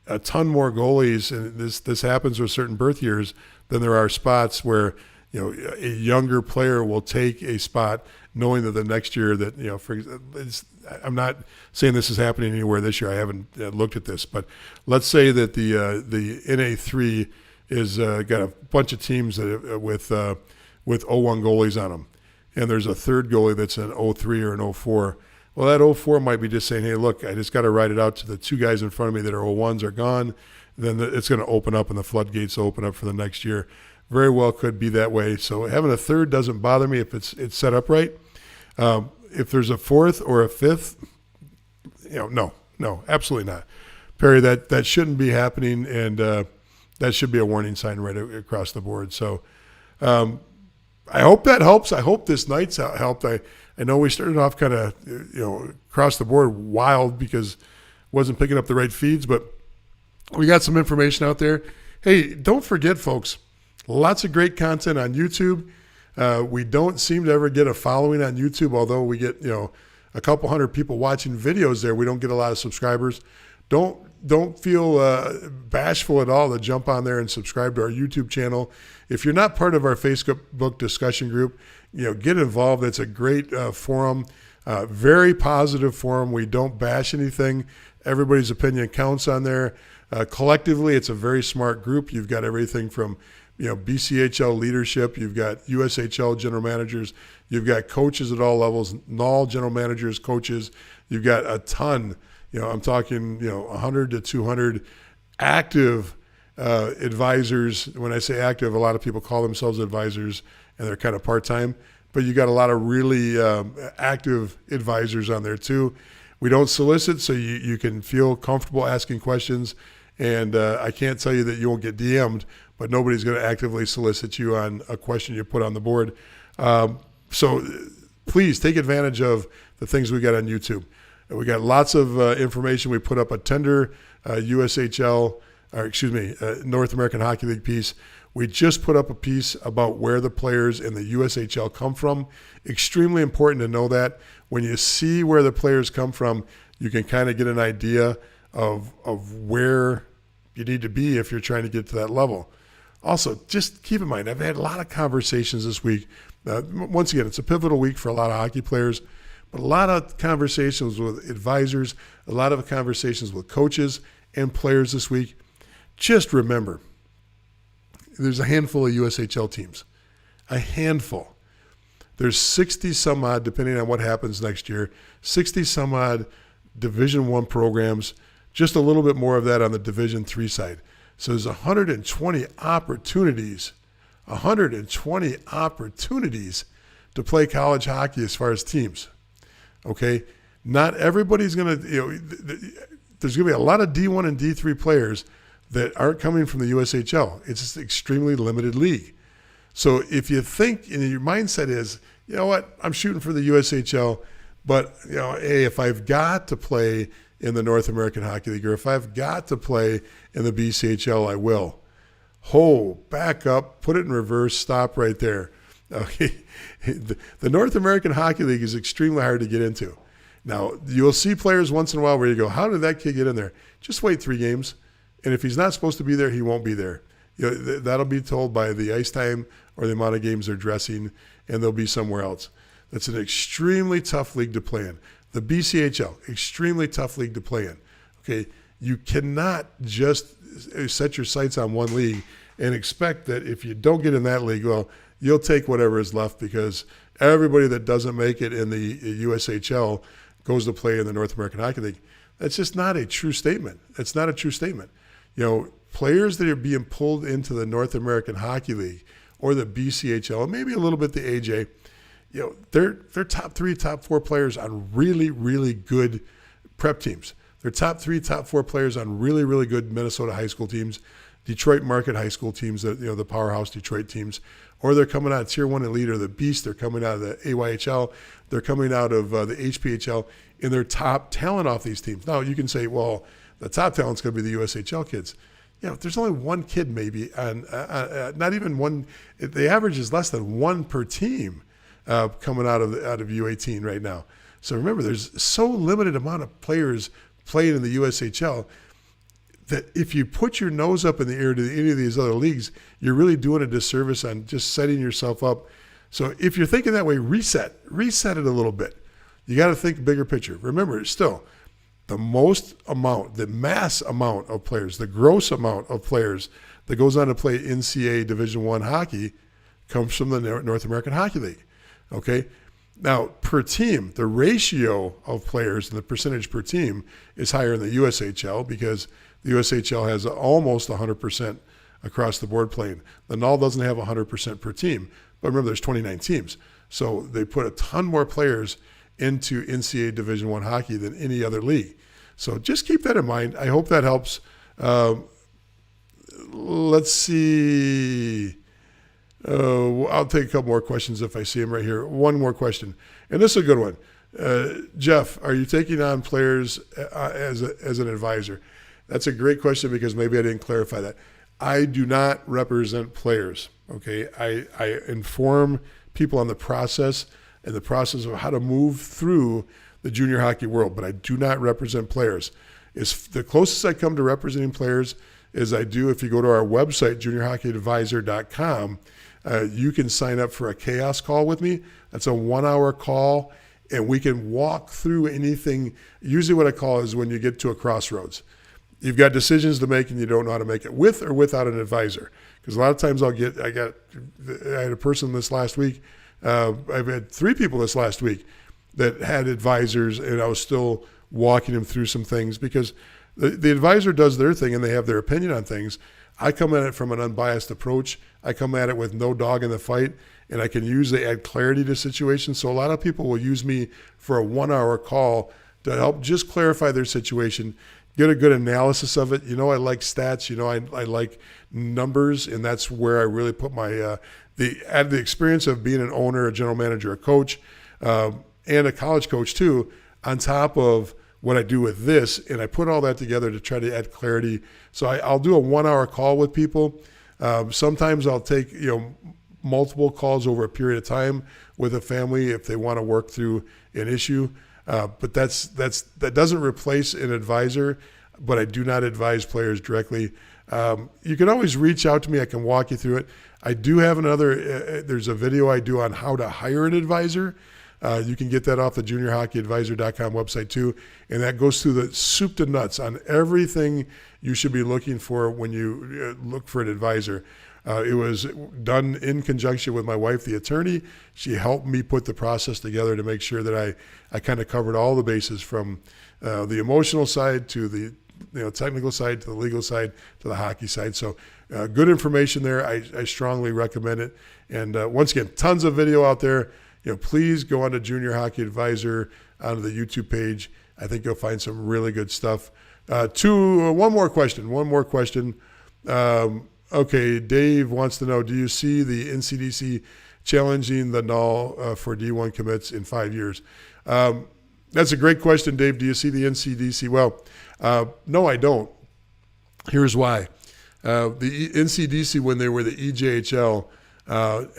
a ton more goalies, and this happens with certain birth years, than there are spots where a younger player will take a spot, knowing that the next year that I'm not saying this is happening anywhere this year. I haven't looked at this, but let's say that the NA3 is got a bunch of teams that with 0-1 goalies on them, and there's a 3rd goalie that's an 0-3 or an 0-4. Well, that 0-4 might be just saying, hey, look, I just got to ride it out to the 2 guys in front of me that are 0-1s are gone. Then it's going to open up, and the floodgates open up for the next year. Very well could be that way. So having a 3rd doesn't bother me if it's set up right. If there's a 4th or a 5th, no, absolutely not. Perry, that shouldn't be happening, and that should be a warning sign right across the board. So I hope that helps. I hope this night's helped. I know we started off kind of, across the board wild because wasn't picking up the right feeds, but we got some information out there. Hey, don't forget, folks, lots of great content on YouTube. We don't seem to ever get a following on YouTube, although we get, a couple hundred people watching videos there. We don't get a lot of subscribers. Don't feel bashful at all to jump on there and subscribe to our YouTube channel. If you're not part of our Facebook discussion group, get involved. It's a great forum, very positive forum. We don't bash anything. Everybody's opinion counts on there. Collectively, it's a very smart group. You've got everything from BCHL leadership. You've got USHL general managers. You've got coaches at all levels, Null general managers, coaches. You've got a ton. I'm talking, 100 to 200 active advisors. When I say active, a lot of people call themselves advisors, and they're kind of part-time. But you got a lot of really active advisors on there too. We don't solicit, so you can feel comfortable asking questions. And I can't tell you that you won't get DM'd, but nobody's going to actively solicit you on a question you put on the board. So please take advantage of the things we got on YouTube. We got lots of information. We put up a tender North American Hockey League piece. We just put up a piece about where the players in the USHL come from. Extremely important to know that. When you see where the players come from, you can kind of get an idea of where you need to be if you're trying to get to that level. Also, just keep in mind, I've had a lot of conversations this week. Once again, it's a pivotal week for a lot of hockey players, but a lot of conversations with advisors, a lot of conversations with coaches and players this week. Just remember, there's a handful of USHL teams, a handful. There's 60 some odd, depending on what happens next year, 60 some odd Division I programs, just a little bit more of that on the Division III side. So there's 120 opportunities to play college hockey as far as teams. Okay? Not everybody's going to, there's going to be a lot of D1 and D3 players that aren't coming from the USHL. It's just an extremely limited league. So if you think, and your mindset is, you know what, I'm shooting for the USHL, But, hey, if I've got to play in the North American Hockey League, or if I've got to play in the BCHL, I will. Back up, put it in reverse, stop right there. Okay, the North American Hockey League is extremely hard to get into. Now, you'll see players once in a while where you go, how did that kid get in there? Just wait 3 games, and if he's not supposed to be there, he won't be there. That'll be told by the ice time or the amount of games they're dressing, and they'll be somewhere else. That's an extremely tough league to play in. The BCHL, extremely tough league to play in. Okay, you cannot just set your sights on one league and expect that if you don't get in that league, well, you'll take whatever is left, because everybody that doesn't make it in the USHL goes to play in the North American Hockey League. That's just not a true statement. It's not a true statement. Players that are being pulled into the North American Hockey League or the BCHL, and maybe a little bit the AJ, they're top 3, top 4 players on really, really good prep teams. They're top 3, top 4 players on really, really good Minnesota high school teams, Detroit market high school teams, the powerhouse Detroit teams, or they're coming out of Tier 1 Elite or the Beast. They're coming out of the AYHL. They're coming out of the HPHL, and they're top talent off these teams. Now, you can say, well, the top talent's going to be the USHL kids. There's only one kid maybe, and not even one. The average is less than 1 per team coming out of U18 right now. So remember, there's so limited amount of players playing in the USHL that if you put your nose up in the air to any of these other leagues, you're really doing a disservice on just setting yourself up. So if you're thinking that way, reset it a little bit. You got to think bigger picture. Remember, still, the mass amount of players, the gross amount of players that goes on to play NCAA Division I hockey comes from the North American Hockey League. Okay? Now, per team, the ratio of players and the percentage per team is higher in the USHL because the USHL has almost 100% across the board playing. The Null doesn't have 100% per team, but remember, there's 29 teams. So they put a ton more players into NCAA Division I hockey than any other league. So just keep that in mind. I hope that helps. Let's see. I'll take a couple more questions if I see them right here. One more question, and this is a good one. Jeff, are you taking on players as an advisor? That's a great question because maybe I didn't clarify that. I do not represent players, okay? I inform people on the process and the process of how to move through the junior hockey world, but I do not represent players. It's the closest I come to representing players is I do if you go to our website, juniorhockeyadvisor.com, you can sign up for a chaos call with me. That's a 1-hour call, and we can walk through anything. Usually what I call is when you get to a crossroads. You've got decisions to make and you don't know how to make it with or without an advisor. Because a lot of times I had a person this last week, I've had 3 people this last week that had advisors, and I was still walking them through some things because the advisor does their thing and they have their opinion on things. I come at it from an unbiased approach. I come at it with no dog in the fight, and I can usually add clarity to situations. So a lot of people will use me for a 1-hour call to help just clarify their situation, get a good analysis of it. I like stats. I like numbers, and that's where I really put my the experience of being an owner, a general manager, a coach, and a college coach too, on top of what I do with this, and I put all that together to try to add clarity. So I'll do a 1-hour call with people. Sometimes I'll take multiple calls over a period of time with a family if they want to work through an issue. But that doesn't replace an advisor, but I do not advise players directly. You can always reach out to me. I can walk you through it. I do have there's a video I do on how to hire an advisor. You can get that off the juniorhockeyadvisor.com website too. And that goes through the soup to nuts on everything you should be looking for when you look for an advisor. It was done in conjunction with my wife, the attorney. She helped me put the process together to make sure that I kind of covered all the bases from the emotional side to the technical side to the legal side to the hockey side. So good information there. I strongly recommend it. And once again, tons of video out there. Please go on to Junior Hockey Advisor onto the YouTube page. I think you'll find some really good stuff. One more question. Okay, Dave wants to know, do you see the Ncdc challenging the Null for D1 commits in 5 years? That's a great question, Dave. Do you see the NCDC? Well, no, I don't. Here's why. The NCDC, when they were the EJHL,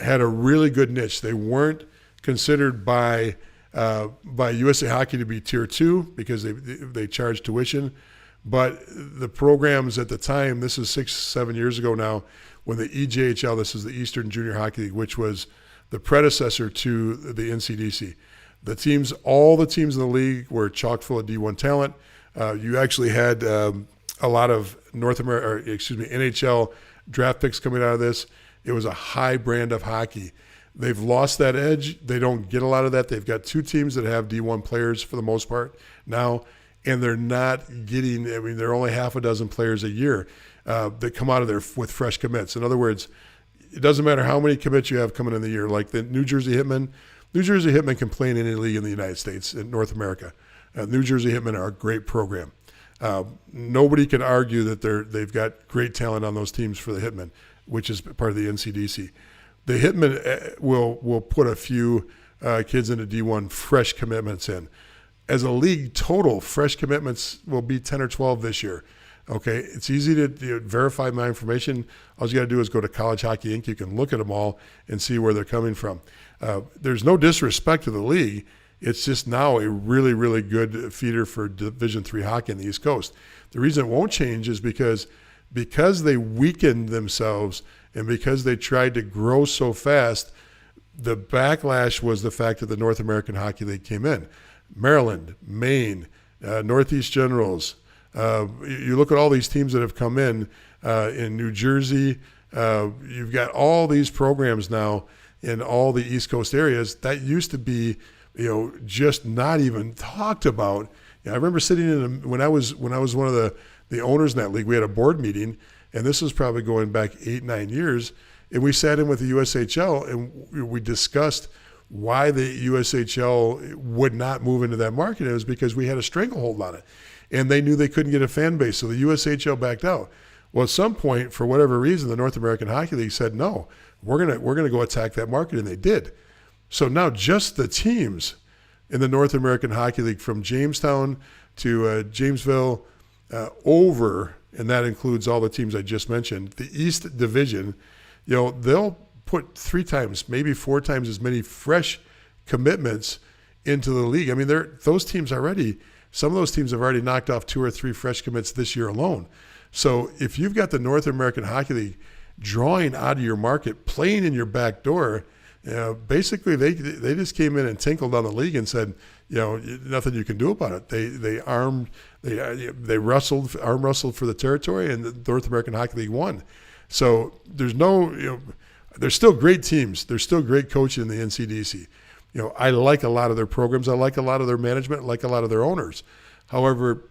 had a really good niche. They weren't considered by USA Hockey to be Tier 2 because they charged tuition. But the programs at the time, this is 6-7 years ago now, when the EJHL, this is the Eastern Junior Hockey League, which was the predecessor to the NCDC. All the teams in the league were chock full of D1 talent. You actually had a lot of NHL draft picks coming out of this. It was a high brand of hockey. They've lost that edge. They don't get a lot of that. They've got 2 teams that have D1 players for the most part now, and they're not getting, they're only half a dozen players a year that come out of there with fresh commits. In other words, it doesn't matter how many commits you have coming in the year. Like the New Jersey Hitmen can play in any league in the United States, in North America. New Jersey Hitmen are a great program. Nobody can argue that they've got great talent on those teams for the Hitmen, which is part of the NCDC. The Hitmen will put a few kids into D1 fresh commitments in. As a league total, fresh commitments will be 10 or 12 this year. Okay, it's easy to verify my information. All you got to do is go to College Hockey Inc. You can look at them all and see where they're coming from. There's no disrespect to the league. It's just now a really, really good feeder for Division III hockey in the East Coast. The reason it won't change is because they weakened themselves and because they tried to grow so fast, the backlash was the fact that the North American Hockey League came in. Maryland, Maine, Northeast Generals. You look at all these teams that have come in New Jersey. You've got all these programs now in all the East Coast areas that used to be, just not even talked about. I remember sitting when I was one of the owners in that league. We had a board meeting, and this was probably going back 8-9 years. And we sat in with the USHL and we discussed why the USHL would not move into that market. It was because we had a stranglehold on it. And they knew they couldn't get a fan base, so the USHL backed out. Well, at some point, for whatever reason, the North American Hockey League said, no, we're gonna go attack that market, and they did. So now just the teams in the North American Hockey League from Jamestown to Jamesville over, and that includes all the teams I just mentioned, the East Division, they'll put 3 times, maybe 4 times as many fresh commitments into the league. Those teams already, some of those teams have already knocked off 2 or 3 fresh commits this year alone. So if you've got the North American Hockey League drawing out of your market, playing in your back door, basically they just came in and tinkled on the league and said, nothing you can do about it. They arm wrestled for the territory, and the North American Hockey League won. So there's there's still great teams. There's still great coaching in the NCDC. I like a lot of their programs. I like a lot of their management. I like a lot of their owners. However,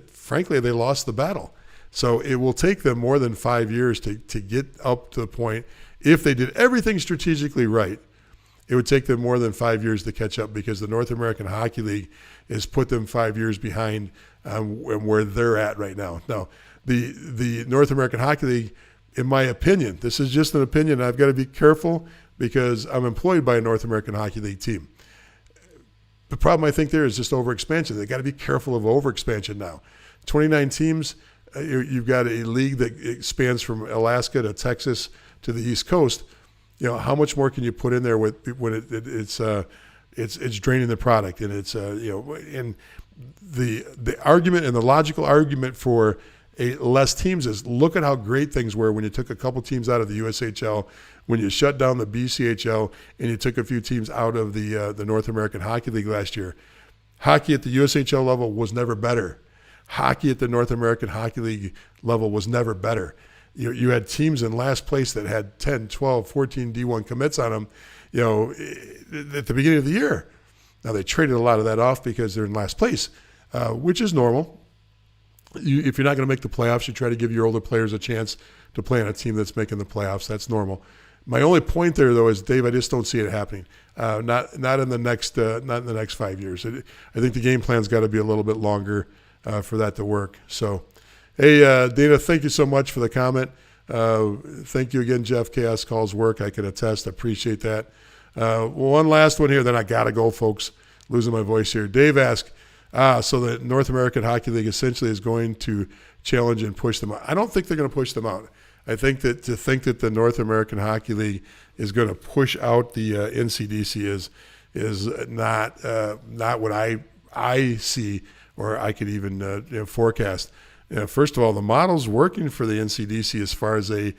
frankly, they lost the battle. So it will take them more than 5 years to get up to the point. If they did everything strategically right, it would take them more than 5 years to catch up, because the North American Hockey League has put them 5 years behind where they're at right now. Now, the North American Hockey League, in my opinion, this is just an opinion, I've got to be careful because I'm employed by a North American Hockey League team. The problem I think there is just overexpansion. They've got to be careful of overexpansion now. 29 teams, you've got a league that expands from Alaska to Texas to the East Coast. How much more can you put in there when it's draining the product, and it's and the argument and the logical argument for less teams is, look at how great things were when you took a couple teams out of the USHL, when you shut down the BCHL, and you took a few teams out of the North American Hockey League last year. Hockey at the USHL level was never better. Hockey at the North American Hockey League level was never better. You had teams in last place that had 10, 12, 14 D1 commits on them, at the beginning of the year. Now, they traded a lot of that off because they're in last place, which is normal. If you're not going to make the playoffs, you try to give your older players a chance to play on a team that's making the playoffs. That's normal. My only point there, though, is, Dave, I just don't see it happening. Not in the next 5 years. I think the game plan's got to be a little bit longer for that to work. So, hey, Dana, thank you so much for the comment. Thank you again, Jeff. Chaos Calls work. I can attest. I appreciate that. One last one here, then I got to go, folks. losing my voice here. Dave asked, so the North American Hockey League essentially is going to challenge and push them out. I don't think they're going to push them out. I think that to think that the North American Hockey League is going to push out the NCDC is not what I see or I could even forecast. First of all, the model's working for the NCDC as far as a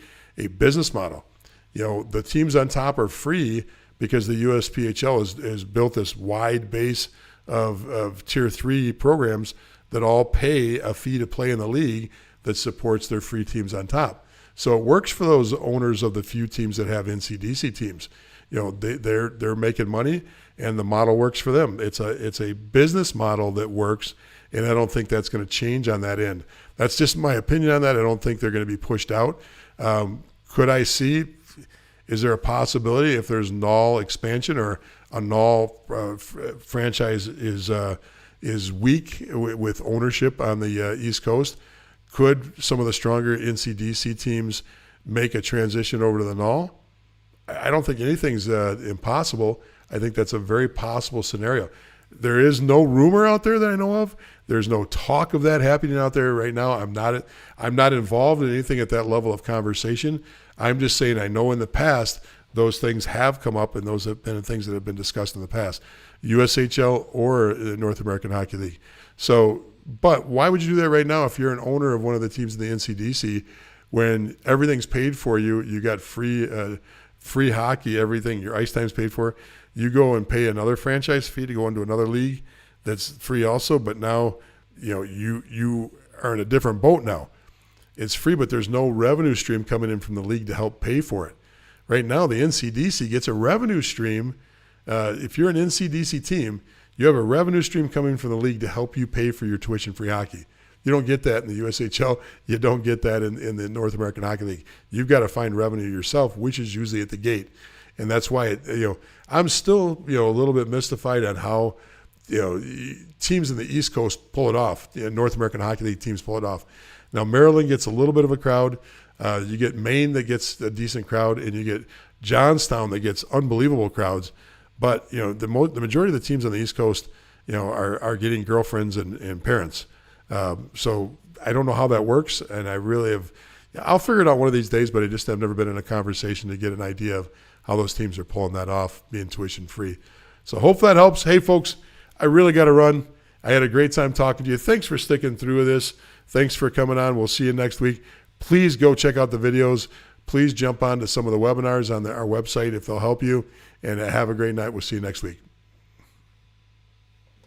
business model. The teams on top are free because the USPHL has built this wide base of Tier 3 programs that all pay a fee to play in the league that supports their free teams on top. So it works for those owners of the few teams that have NCDC teams. They're making money, and the model works for them. It's a business model that works, and I don't think that's going to change on that end. That's just my opinion on that. I don't think they're going to be pushed out. Could I see? Is there a possibility if there's Null expansion or a Null franchise is weak with ownership on the East Coast? Could some of the stronger NCDC teams make a transition over to the Null? I don't think anything's impossible. I think that's a very possible scenario. There is no rumor out there that I know of. There's no talk of that happening out there right now. I'm not involved in anything at that level of conversation. I'm just saying I know in the past those things have come up, and those have been things that have been discussed in the past, USHL or the North American Hockey League. So, but why would you do that right now if you're an owner of one of the teams in the NCDC when everything's paid for you? You got free hockey, everything, your ice time's paid for. You go and pay another franchise fee to go into another league that's free also, but now you are in a different boat now. It's free, but there's no revenue stream coming in from the league to help pay for it. Right now, the NCDC gets a revenue stream. If you're an NCDC team, you have a revenue stream coming from the league to help you pay for your tuition-free hockey. You don't get that in the USHL. You don't get that in the North American Hockey League. You've got to find revenue yourself, which is usually at the gate. And that's why, I'm still, a little bit mystified on how, teams in the East Coast pull it off. North American Hockey League teams pull it off. Now, Maryland gets a little bit of a crowd. You get Maine that gets a decent crowd, and you get Johnstown that gets unbelievable crowds. But, the majority of the teams on the East Coast, are getting girlfriends and parents. So I don't know how that works, and I'll figure it out one of these days, but I just have never been in a conversation to get an idea of how those teams are pulling that off, being tuition free. So hope that helps. Hey, folks, I really got to run. I had a great time talking to you. Thanks for sticking through with this. Thanks for coming on. We'll see you next week. Please go check out the videos. Please jump on to some of the webinars on our website if they'll help you. And have a great night. We'll see you next week.